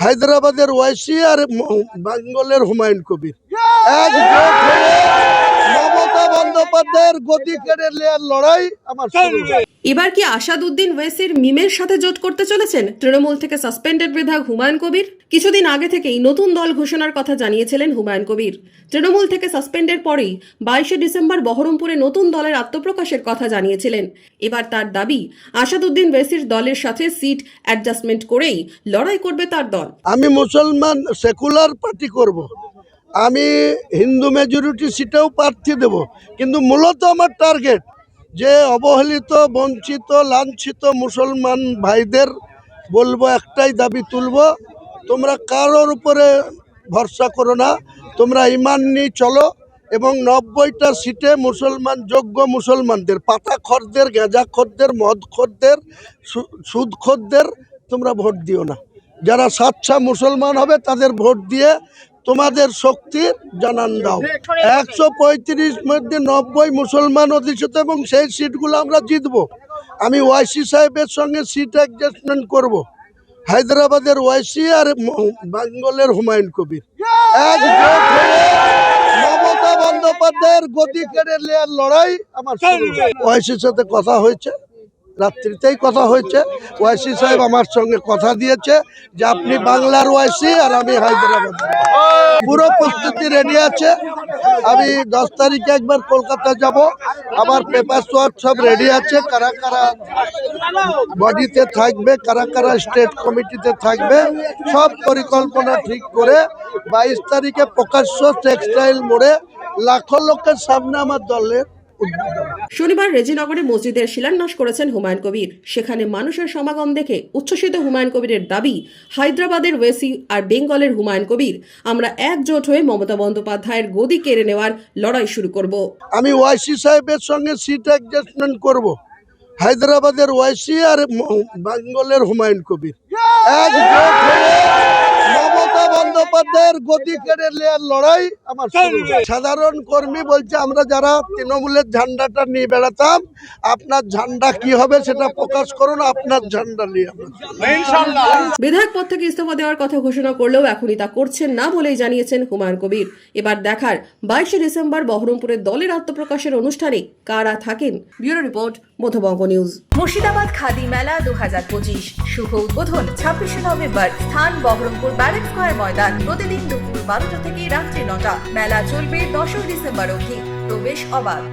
হায়দ্রাবাদের ওয়াইসি আর বেঙ্গলের হুমায়ুন কবির একজোট হয়ে মমতা বন্দ্যোপাধ্যায়ের গদি কেড়ে নেওয়ার লড়াই আমার শুরু। এবার কি আসাদউদ্দিন ওয়েসির মিমের সাথে জোট করতে চলেছেন তৃণমূল থেকে সাসপেন্ডেড বিধায়ক হুমায়ুন কবির? কিছুদিন আগে থেকেই নতুন দল ঘোষণার কথা জানিয়েছিলেন হুমায়ুন কবির। তৃণমূল থেকে সাসপেন্ডের পরেই 22শে ডিসেম্বর বহরমপুরে নতুন দলের আত্মপ্রকাশের কথা জানিয়েছিলেন। এবার তার দাবি, আসাদউদ্দিন ওয়েসির দলের সাথে সিট অ্যাডজাস্টমেন্ট করেই লড়াই করবে তার দল। আমি মুসলমান সেকুলার পার্টি করব, আমি হিন্দু মেজরিটি সিটেও প্রার্থী দেব, কিন্তু মূলত আমার টার্গেট যে অবহেলিত, বঞ্চিত, লাঞ্ছিত মুসলমান ভাইদের বলবো, একটাই দাবি তুলব, তোমরা কারোর উপরে ভরসা করো না, তোমরা ইমান নিয়ে চলো এবং 90টা সিটে মুসলমান, যোগ্য মুসলমানদের, পাতা খদ্দের, গেঁজা খদ্দের, মদ খদ্দের, সুদ খদ্দের তোমরা ভোট দিও না। যারা সাচ্চা মুসলমান হবে তাদের ভোট দিয়ে তোমাদের শক্তির জানান দাও। 135 মধ্যে 90 মুসলমান অধিষ্ঠিত এবং সেই সিটগুলো আমরা জিতবো। আমি ওয়াইসি সাহেবের সঙ্গে সিট অ্যাডজাস্টমেন্ট করব। হায়দ্রাবাদের ওয়াইসি আর বেঙ্গলের হুমায়ুন কবির একজোট হয়ে মমতা বন্দ্যোপাধ্যায়ের গদি কেড়ে নেওয়ার লড়াই আমার শুরু। ওয়াইসির সাথে কথা হয়েছে, রাত্রিতেই কথা হয়েছে। ওয়াইসি সাহেব আমার সঙ্গে কথা দিয়েছে যে আপনি বাংলার ওয়াইসি আর আমি হায়দ্রাবাদ। পুরো প্রস্তুতি রেডি আছে। আমি 10 তারিখে একবার কলকাতা যাব, আমার পেপার ওয়ার্ক সব রেডি আছে। কারা কারা বডিতে থাকবে, কারা কারা স্টেট কমিটিতে থাকবে, সব পরিকল্পনা ঠিক করে 22 তারিখে প্রকাশ্য টেক্সটাইল মোড়ে লাখো লোকের সামনে আমার দলের। শনিবার রেজিনগরে মসজিদের শিলান্যাস করেছেন হুমায়ুন কবির। সেখানে মানুষের সমাগম দেখে উচ্ছ্বসিত হুমায়ুন কবিরের দাবি, হায়দ্রাবাদের ওয়েসি আর বেঙ্গলের হুমায়ুন কবির আমরা একজোট হয়ে মমতা বন্দ্যোপাধ্যায়ের গদি কেড়ে নেওয়ার লড়াই শুরু করব। আমি ওয়াইসি সাহেবের সঙ্গে সিট অ্যাডজাস্টমেন্ট করব। হায়দ্রাবাদের ওয়াইসি আর বেঙ্গলের হুমায়ুন কবির একজোট হয়ে মমতা বন্দ্যোপাধ্যায়ের গদি কেড়ে নেওয়ার লড়াই আমার শুরু। সাধারণ কর্মী বলছে, আমরা যারা তৃণমূলের ঝান্ডাটা নিয়ে বেড়াতাম, আপনার ঝান্ডা কি হবে সেটা প্রকাশ করুন, আপনার ঝান্ডা নিয়ে। বিধায়ক পদ থেকে ইস্তফা দেওয়ার কথা ঘোষণা করলেও এখনই তা করছেন না বলেই জানিয়েছেন হুমায়ুন কবির। এবার দেখার 22শে ডিসেম্বর বহরমপুরের দলের আত্মপ্রকাশের অনুষ্ঠানে কারা থাকেন। Bureau report, Madhyabanga news. Murshidabad khadi মেলা 2025 শুভ উদ্বোধন 26শে নভেম্বর। স্থান বহরমপুর ব্যারেক স্কয়ার ময়দান। প্রতিদিন দুপুর 12টা থেকে রাত্রি 9টা। মেলা চলবে 10 ডিসেম্বর অবধি। প্রবেশ অবাধ।